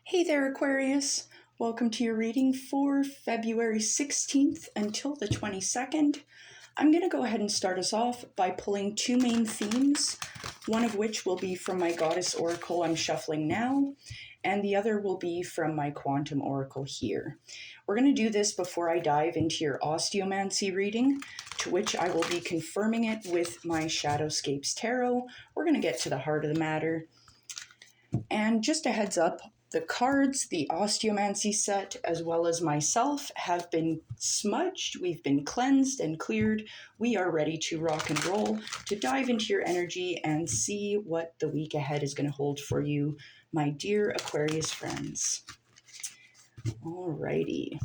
Hey there, Aquarius. Welcome to your reading for February 16th until the 22nd. I'm going to go ahead and start us off by pulling two main themes, one of which will be from my Goddess Oracle I'm shuffling now, and the other will be from my Quantum Oracle here. We're going to do this before I dive into your Osteomancy reading, to which I will be confirming it with my Shadowscapes Tarot. We're going to get to the heart of the matter. And just a heads up, the cards, the Osteomancy set, as well as myself, have been smudged. We've been cleansed and cleared. We are ready to rock and roll, to dive into your energy and see what the week ahead is going to hold for you, my dear Aquarius friends. Alrighty.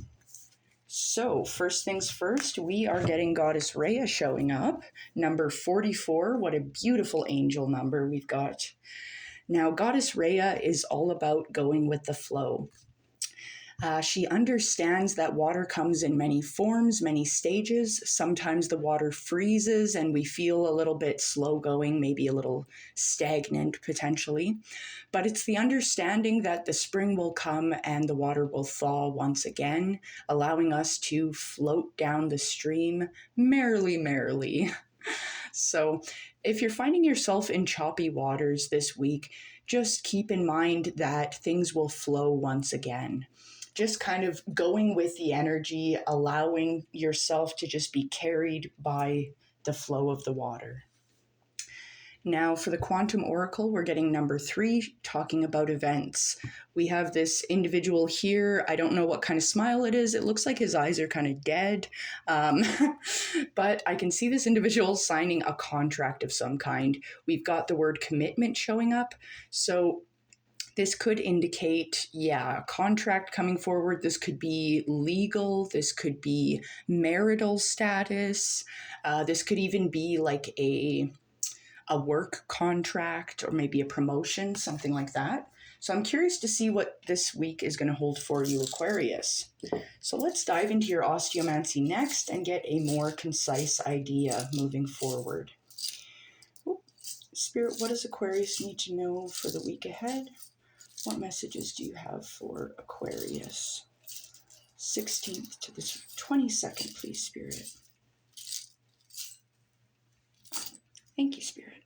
So, first things first, we are getting Goddess Rhea showing up. Number 44. What a beautiful angel number we've got. Now, Goddess Rhea is all about going with the flow. She understands that water comes in many forms, many stages. Sometimes the water freezes and we feel a little bit slow going, maybe a little stagnant potentially. But it's the understanding that the spring will come and the water will thaw once again, allowing us to float down the stream merrily, merrily. So if you're finding yourself in choppy waters this week, just keep in mind that things will flow once again. Just kind of going with the energy, allowing yourself to just be carried by the flow of the water. Now for the Quantum Oracle, we're getting number 3, talking about events. We have this individual here. I don't know what kind of smile it is. It looks like his eyes are kind of dead. But I can see this individual signing a contract of some kind. We've got the word commitment showing up. So this could indicate, a contract coming forward. This could be legal. This could be marital status. This could even be like a work contract or maybe a promotion, something like that. So I'm curious to see what this week is going to hold for you, Aquarius. So let's dive into your Osteomancy next and get a more concise idea moving forward. Spirit, what does Aquarius need to know for the week ahead? What messages do you have for Aquarius? 16th to the 22nd, please, Spirit. Thank you, Spirit.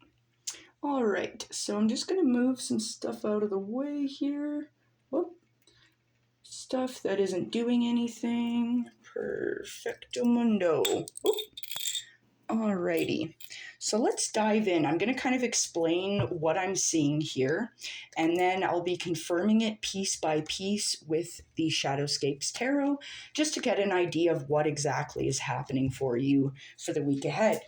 All right, so I'm just going to move some stuff out of the way here. Whoop. Stuff that isn't doing anything. Perfecto mundo. Whoop. Alrighty, so let's dive in. I'm going to kind of explain what I'm seeing here, and then I'll be confirming it piece by piece with the Shadowscapes Tarot, just to get an idea of what exactly is happening for you for the week ahead.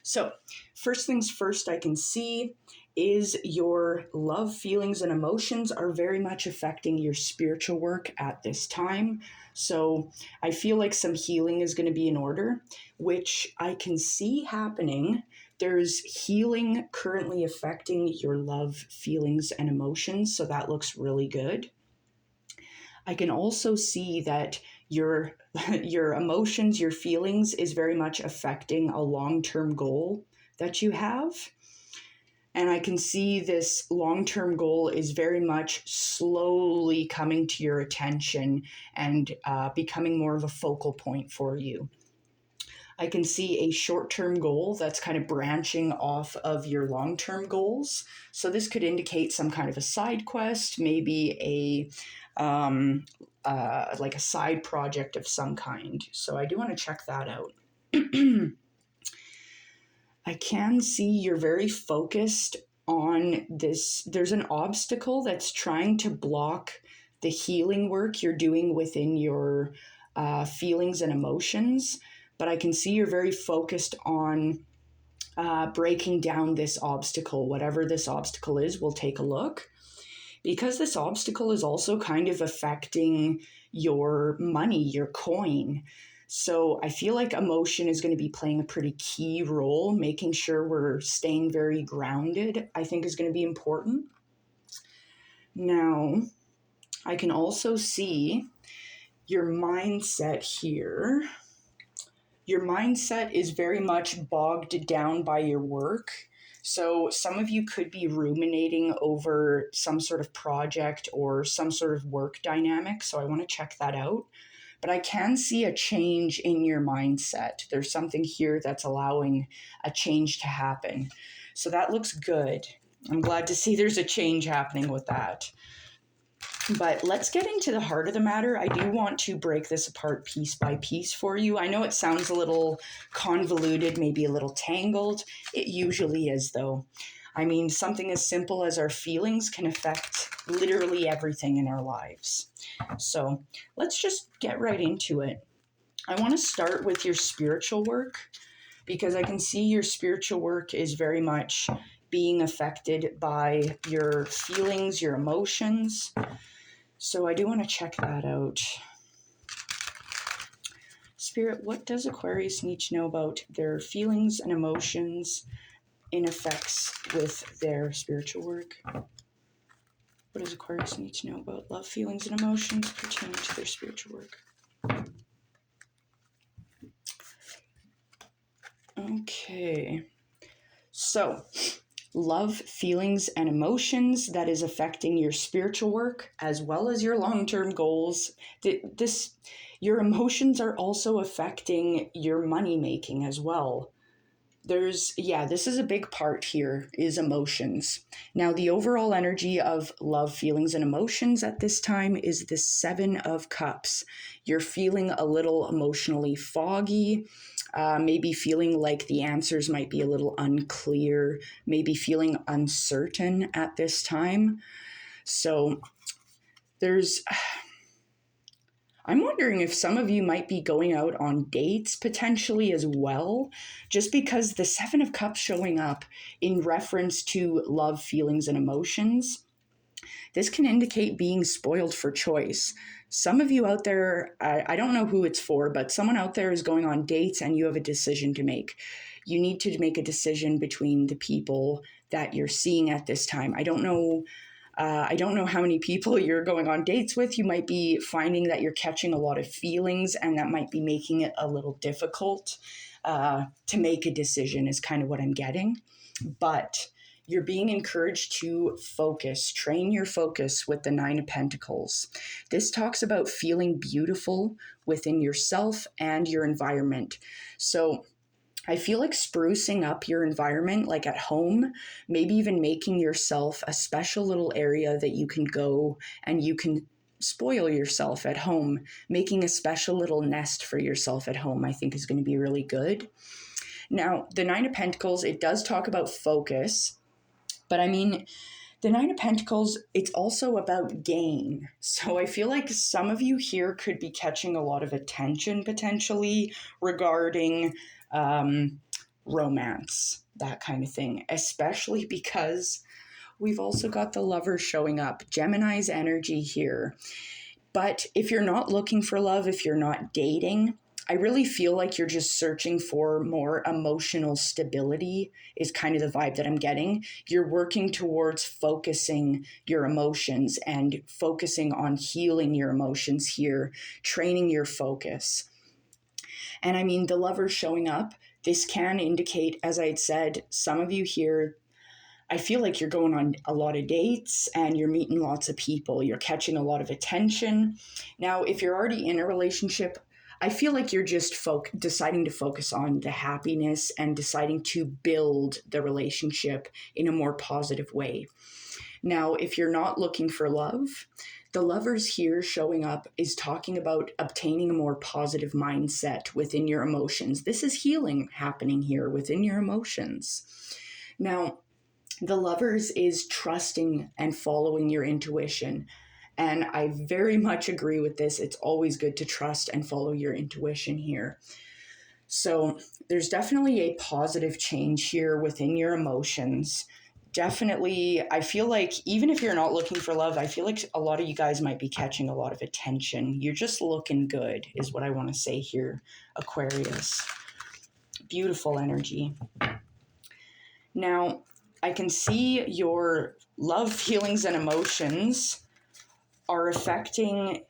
So, first things first, I can see is your love, feelings, and emotions are very much affecting your spiritual work at this time. So I feel like some healing is going to be in order, which I can see happening. There's healing currently affecting your love, feelings, and emotions, so that looks really good. I can also see that your emotions, your feelings is very much affecting a long-term goal that you have. And I can see this long-term goal is very much slowly coming to your attention and becoming more of a focal point for you. I can see a short-term goal that's kind of branching off of your long-term goals. So this could indicate some kind of a side quest, maybe like a side project of some kind. So I do want to check that out. I can see you're very focused on this. There's an obstacle that's trying to block the healing work you're doing within your feelings and emotions. But I can see you're very focused on breaking down this obstacle. Whatever this obstacle is, we'll take a look. Because this obstacle is also kind of affecting your money, your coin. So I feel like emotion is going to be playing a pretty key role. Making sure we're staying very grounded, I think, is going to be important. Now, I can also see your mindset here. Your mindset is very much bogged down by your work. So some of you could be ruminating over some sort of project or some sort of work dynamic. So I want to check that out. But I can see a change in your mindset. There's something here that's allowing a change to happen. So that looks good. I'm glad to see there's a change happening with that. But let's get into the heart of the matter. I do want to break this apart piece by piece for you. I know it sounds a little convoluted, maybe a little tangled. It usually is, though. I mean, something as simple as our feelings can affect literally everything in our lives. So let's just get right into it. I want to start with your spiritual work, because I can see your spiritual work is very much being affected by your feelings, your emotions. So I do want to check that out. Spirit, what does Aquarius need to know about their feelings and emotions in effects with their spiritual work? What does Aquarius need to know about love, feelings, and emotions pertaining to their spiritual work? Okay. So, love, feelings, and emotions that is affecting your spiritual work as well as your long-term goals. Your emotions are also affecting your money making as well. This is a big part here, is emotions. Now, the overall energy of love, feelings, and emotions at this time is the 7 of Cups. You're feeling a little emotionally foggy, maybe feeling like the answers might be a little unclear, maybe feeling uncertain at this time. So I'm wondering if some of you might be going out on dates potentially as well, just because the 7 of Cups showing up in reference to love, feelings, and emotions. This can indicate being spoiled for choice. Some of you out there, I don't know who it's for, but someone out there is going on dates and you have a decision to make. You need to make a decision between the people that you're seeing at this time. I don't know how many people you're going on dates with. You might be finding that you're catching a lot of feelings, and that might be making it a little difficult to make a decision, is kind of what I'm getting. But you're being encouraged to focus, train your focus with the 9 of Pentacles. This talks about feeling beautiful within yourself and your environment. So I feel like sprucing up your environment, like at home, maybe even making yourself a special little area that you can go and you can spoil yourself at home. Making a special little nest for yourself at home, I think, is going to be really good. Now, the 9 of Pentacles, it does talk about focus, but I mean, the 9 of Pentacles, it's also about gain. So I feel like some of you here could be catching a lot of attention potentially regarding romance, that kind of thing, especially because we've also got the Lovers showing up, Gemini's energy here. But if you're not looking for love, if you're not dating, I really feel like you're just searching for more emotional stability is kind of the vibe that I'm getting. You're working towards focusing your emotions and focusing on healing your emotions here, training your focus. And I mean, the Lovers showing up, this can indicate, as I had said, some of you here, I feel like you're going on a lot of dates and you're meeting lots of people. You're catching a lot of attention. Now, if you're already in a relationship, I feel like you're just deciding to focus on the happiness and deciding to build the relationship in a more positive way. Now, if you're not looking for love, the Lovers here showing up is talking about obtaining a more positive mindset within your emotions. This is healing happening here within your emotions. Now, the Lovers is trusting and following your intuition. And I very much agree with this. It's always good to trust and follow your intuition here. So there's definitely a positive change here within your emotions. Definitely, I feel like even if you're not looking for love, I feel like a lot of you guys might be catching a lot of attention. You're just looking good, is what I want to say here, Aquarius. Beautiful energy. Now, I can see your love, feelings, and emotions are affecting,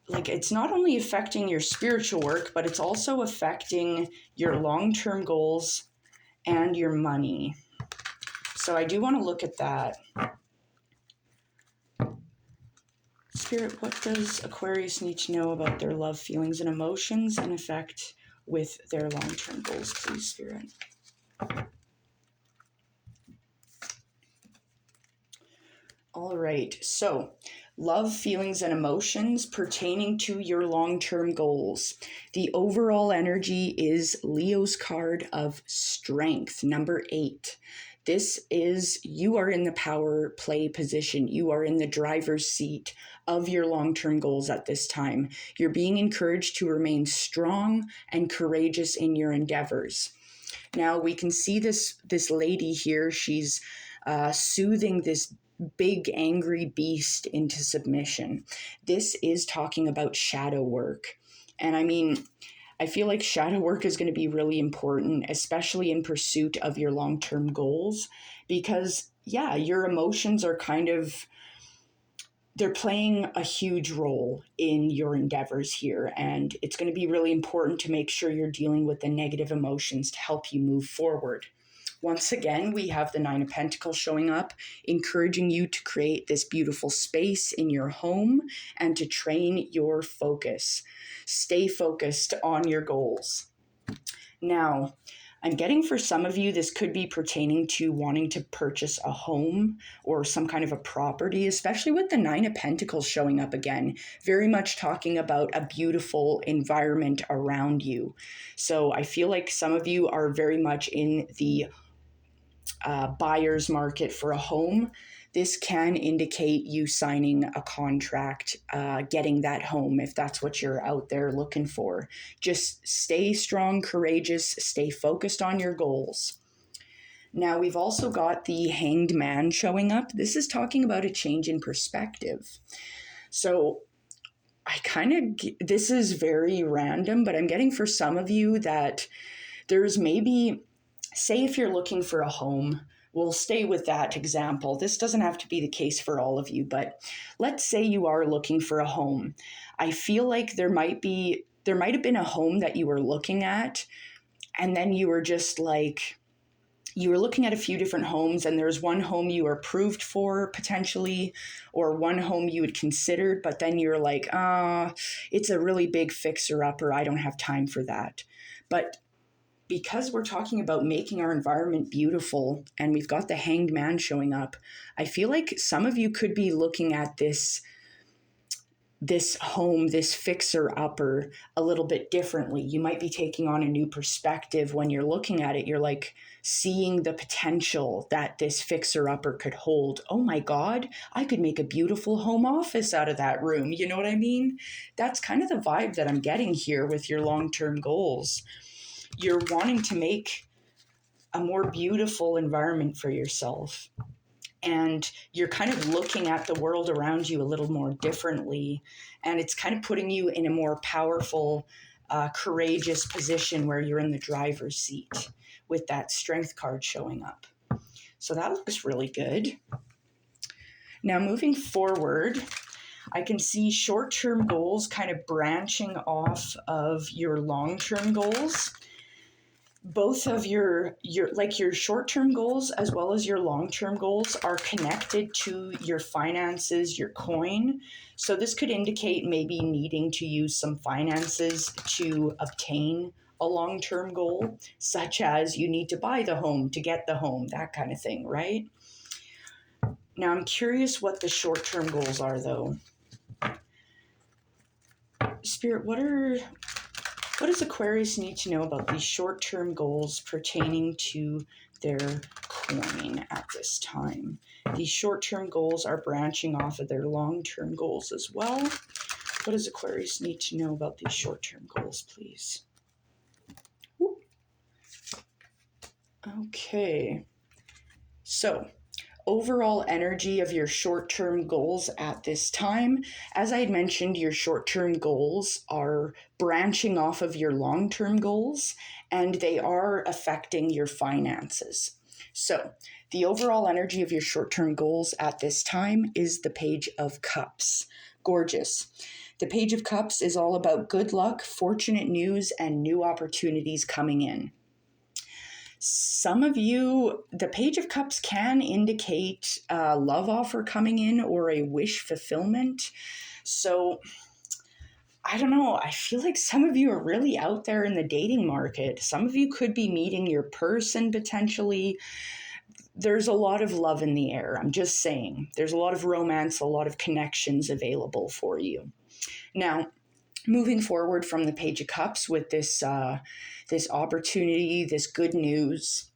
like, it's not only affecting your spiritual work, but it's also affecting your long-term goals and your money. So I do want to look at that. Spirit, what does Aquarius need to know about their love, feelings, and emotions and effect with their long-term goals, please, Spirit? All right, so love, feelings, and emotions pertaining to your long-term goals. The overall energy is Leo's card of strength, number 8. This is, you are in the power play position. You are in the driver's seat of your long-term goals at this time. You're being encouraged to remain strong and courageous in your endeavors. Now we can see this lady here. She's soothing this big angry beast into submission. This is talking about shadow work. And I mean, I feel like shadow work is going to be really important, especially in pursuit of your long-term goals, because yeah, your emotions are they're playing a huge role in your endeavors here. And it's going to be really important to make sure you're dealing with the negative emotions to help you move forward. Once again, we have the Nine of Pentacles showing up, encouraging you to create this beautiful space in your home and to train your focus. Stay focused on your goals. Now, I'm getting for some of you, this could be pertaining to wanting to purchase a home or some kind of a property, especially with the Nine of Pentacles showing up again, very much talking about a beautiful environment around you. So I feel like some of you are very much in the buyer's market for a home. This can indicate you signing a contract, getting that home if that's what you're out there looking for. Just stay strong, courageous, stay focused on your goals. Now we've also got the Hanged Man showing up. This is talking about a change in perspective. So this is very random, but I'm getting for some of you that there's maybe, say if you're looking for a home, we'll stay with that example. This doesn't have to be the case for all of you, but let's say you are looking for a home. I feel like there might have been a home that you were looking at, and then you were just like, you were looking at a few different homes, and there's one home you were approved for potentially, or one home you had considered, but then you're like, it's a really big fixer-upper. I don't have time for that. But because we're talking about making our environment beautiful and we've got the Hanged Man showing up, I feel like some of you could be looking at this home, this fixer-upper a little bit differently. You might be taking on a new perspective when you're looking at it. You're like seeing the potential that this fixer-upper could hold. Oh my God, I could make a beautiful home office out of that room. You know what I mean? That's kind of the vibe that I'm getting here with your long-term goals. You're wanting to make a more beautiful environment for yourself. And you're kind of looking at the world around you a little more differently. And it's kind of putting you in a more powerful, courageous position where you're in the driver's seat with that Strength card showing up. So that looks really good. Now moving forward, I can see short-term goals kind of branching off of your long-term goals. Both of your short-term goals as well as your long-term goals are connected to your finances, your coin. So this could indicate maybe needing to use some finances to obtain a long-term goal, such as you need to buy the home to get the home, that kind of thing, right? Now I'm curious what the short-term goals are though. Spirit, what does Aquarius need to know about these short-term goals pertaining to their coin at this time? These short-term goals are branching off of their long-term goals as well. What does Aquarius need to know about these short-term goals, please? Okay. So, overall energy of your short-term goals at this time. As I had mentioned, your short-term goals are branching off of your long-term goals, and they are affecting your finances. So the overall energy of your short-term goals at this time is the Page of Cups. Gorgeous. The Page of Cups is all about good luck, fortunate news, and new opportunities coming in. Some of you, the Page of Cups can indicate a love offer coming in or a wish fulfillment. So I don't know. I feel like some of you are really out there in the dating market. Some of you could be meeting your person potentially. There's a lot of love in the air. I'm just saying. There's a lot of romance, a lot of connections available for you. Now, moving forward from the Page of Cups with this opportunity, this good news,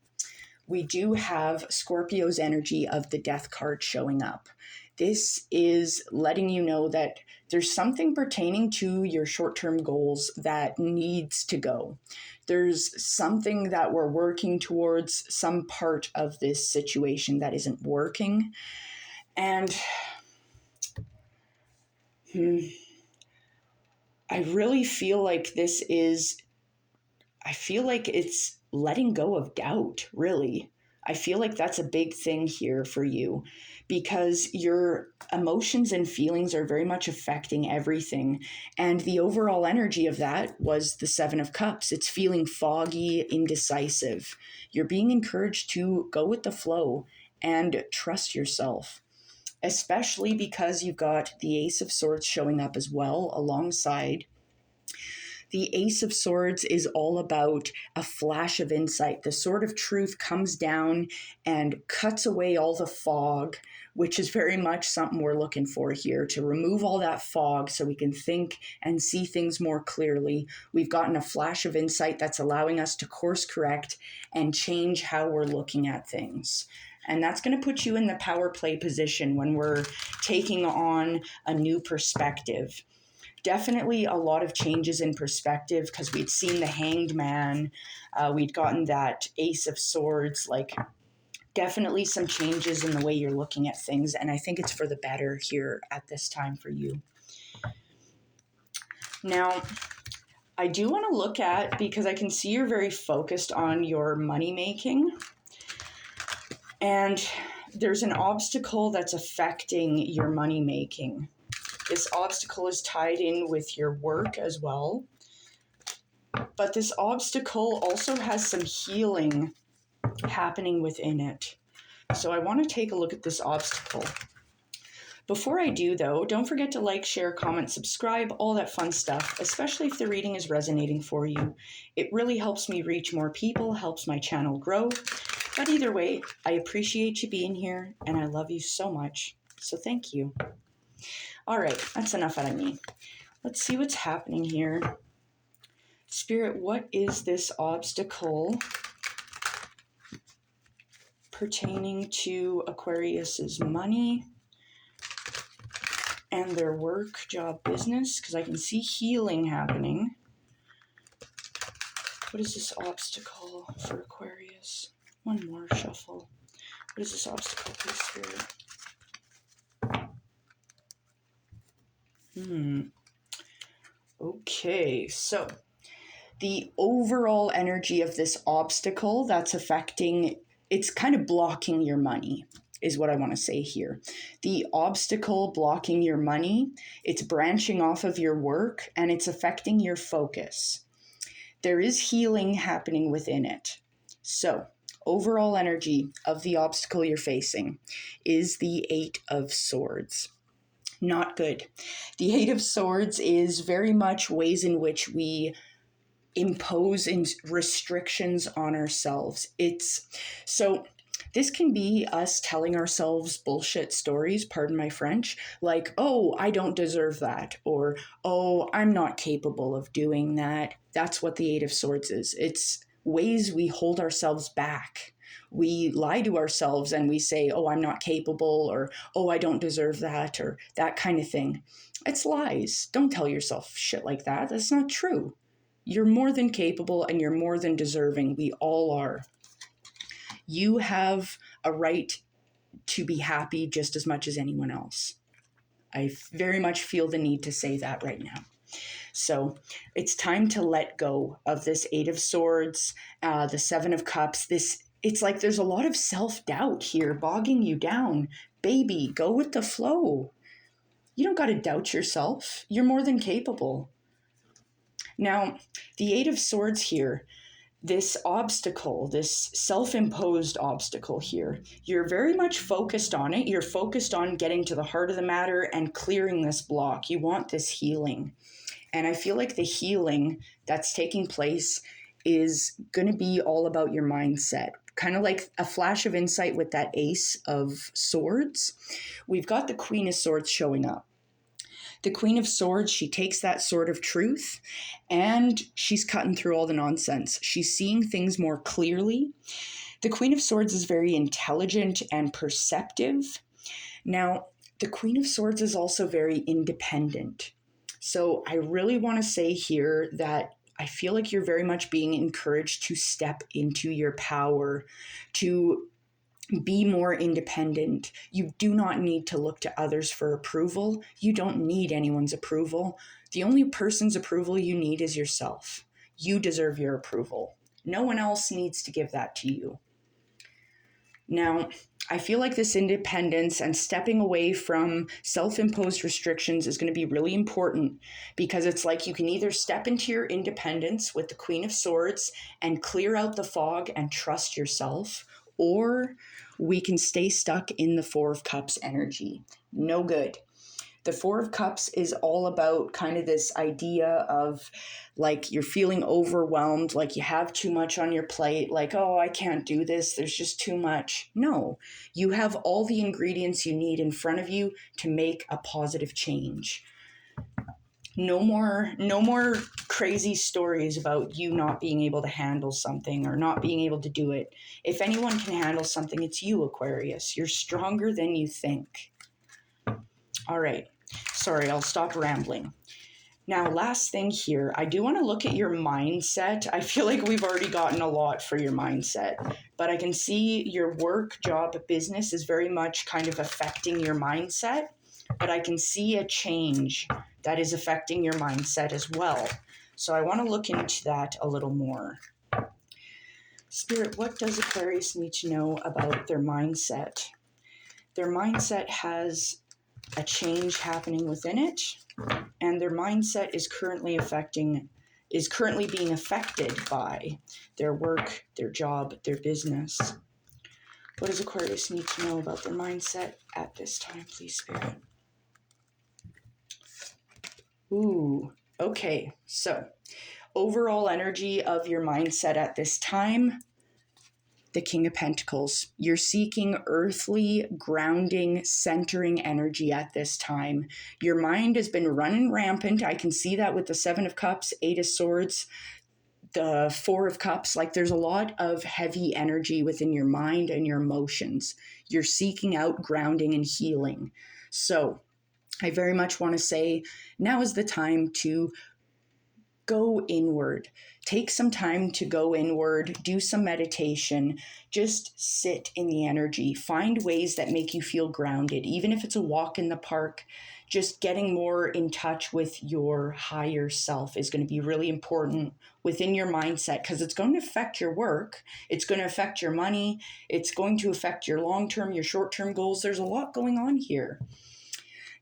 we do have Scorpio's energy of the Death card showing up. This is letting you know that there's something pertaining to your short-term goals that needs to go. There's something that we're working towards, some part of this situation that isn't working. And I really feel like I feel like it's letting go of doubt, really. I feel like that's a big thing here for you because your emotions and feelings are very much affecting everything. And the overall energy of that was the Seven of Cups. It's feeling foggy, indecisive. You're being encouraged to go with the flow and trust yourself, especially because you've got the Ace of Swords showing up as well alongside. The Ace of Swords is all about a flash of insight. The sword of truth comes down and cuts away all the fog, which is very much something we're looking for here, to remove all that fog so we can think and see things more clearly. We've gotten a flash of insight that's allowing us to course correct and change how we're looking at things. And that's going to put you in the power play position when we're taking on a new perspective. Definitely a lot of changes in perspective because we'd seen the Hanged Man, we'd gotten that Ace of Swords, like definitely some changes in the way you're looking at things, and I think it's for the better here at this time for you. Now, I do want to look at, because I can see you're very focused on your money making, and there's an obstacle that's affecting your money making. This obstacle is tied in with your work as well. But this obstacle also has some healing happening within it. So I want to take a look at this obstacle. Before I do, though, don't forget to like, share, comment, subscribe, all that fun stuff, especially if the reading is resonating for you. It really helps me reach more people, helps my channel grow. But either way, I appreciate you being here, and I love you so much. So thank you. All right, that's enough out of me. Let's see what's happening here. Spirit, what is this obstacle pertaining to Aquarius's money and their work, job, business? Because I can see healing happening. What is this obstacle for Aquarius? One more shuffle. What is this obstacle, please, Spirit? Okay, so the overall energy of this obstacle that's affecting, it's kind of blocking your money, is what I want to say here. The obstacle blocking your money, it's branching off of your work and it's affecting your focus. There is healing happening within it. So, overall energy of the obstacle you're facing is the Eight of Swords. Not good. The Eight of Swords is very much ways in which we impose restrictions on ourselves. This can be us telling ourselves bullshit stories, pardon my French, like, oh, I don't deserve that, or, oh, I'm not capable of doing that. That's what the Eight of Swords is. It's ways we hold ourselves back. We lie to ourselves and we say, oh, I'm not capable, or, oh, I don't deserve that, or that kind of thing. It's lies. Don't tell yourself shit like that. That's not true. You're more than capable and you're more than deserving. We all are. You have a right to be happy just as much as anyone else. I very much feel the need to say that right now. So it's time to let go of this Eight of Swords, the Seven of Cups. It's like there's a lot of self-doubt here bogging you down. Baby, go with the flow. You don't got to doubt yourself. You're more than capable. Now, the Eight of Swords here, this obstacle, this self-imposed obstacle here, you're very much focused on it. You're focused on getting to the heart of the matter and clearing this block. You want this healing. And I feel like the healing that's taking place is going to be all about your mindset. Kind of like a flash of insight with that Ace of Swords. We've got the Queen of Swords showing up. The Queen of Swords, she takes that sword of truth and she's cutting through all the nonsense. She's seeing things more clearly. The Queen of Swords is very intelligent and perceptive. Now, the Queen of Swords is also very independent. So I really want to say here that I feel like you're very much being encouraged to step into your power, to be more independent. You do not need to look to others for approval. You don't need anyone's approval. The only person's approval you need is yourself. You deserve your approval. No one else needs to give that to you. Now, I feel like this independence and stepping away from self-imposed restrictions is going to be really important, because it's like you can either step into your independence with the Queen of Swords and clear out the fog and trust yourself, or we can stay stuck in the Four of Cups energy. No good. The Four of Cups is all about kind of this idea of like you're feeling overwhelmed, like you have too much on your plate, like, oh, I can't do this, there's just too much. No, you have all the ingredients you need in front of you to make a positive change. No more crazy stories about you not being able to handle something or not being able to do it. If anyone can handle something, it's you, Aquarius. You're stronger than you think. All right. Sorry, I'll stop rambling. Now, last thing here, I do want to look at your mindset. I feel like we've already gotten a lot for your mindset, but I can see your work, job, business is very much kind of affecting your mindset, but I can see a change that is affecting your mindset as well. So I want to look into that a little more. Spirit, what does Aquarius need to know about their mindset? Their mindset has a change happening within it, and their mindset is currently being affected by their work, their job, their business. What does Aquarius need to know about their mindset at this time, please, Spirit? Ooh, okay. So, overall energy of your mindset at this time, the King of Pentacles. You're seeking earthly, grounding, centering energy at this time. Your mind has been running rampant. I can see that with the Seven of Cups, Eight of Swords, the Four of Cups. Like there's a lot of heavy energy within your mind and your emotions. You're seeking out grounding and healing. So I very much want to say now is the time to go inward. Take some time to go inward, do some meditation, just sit in the energy, find ways that make you feel grounded, even if it's a walk in the park. Just getting more in touch with your higher self is going to be really important within your mindset, because it's going to affect your work, it's going to affect your money, it's going to affect your long-term, your short-term goals. There's a lot going on here.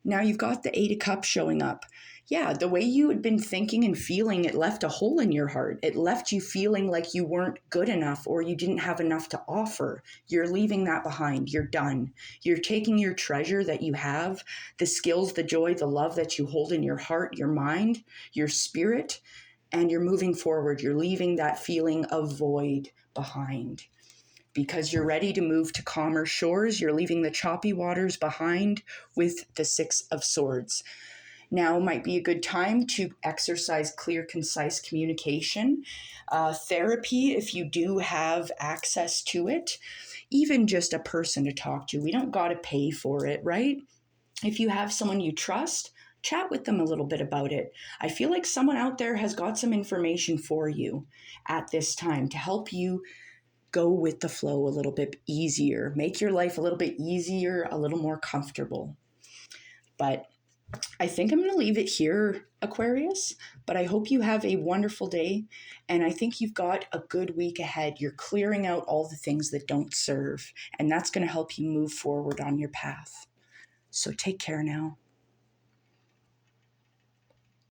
Now you've got the Eight of Cups showing up. Yeah, the way you had been thinking and feeling, it left a hole in your heart. It left you feeling like you weren't good enough or you didn't have enough to offer. You're leaving that behind. You're done. You're taking your treasure that you have, the skills, the joy, the love that you hold in your heart, your mind, your spirit, and you're moving forward. You're leaving that feeling of void behind, because you're ready to move to calmer shores. You're leaving the choppy waters behind with the Six of Swords. Now might be a good time to exercise clear, concise communication. Therapy, if you do have access to it, even just a person to talk to. We don't got to pay for it, right? If you have someone you trust, chat with them a little bit about it. I feel like someone out there has got some information for you at this time to help you go with the flow a little bit easier, make your life a little bit easier, a little more comfortable. But I think I'm going to leave it here, Aquarius, but I hope you have a wonderful day, and I think you've got a good week ahead. You're clearing out all the things that don't serve, and that's going to help you move forward on your path. So take care now.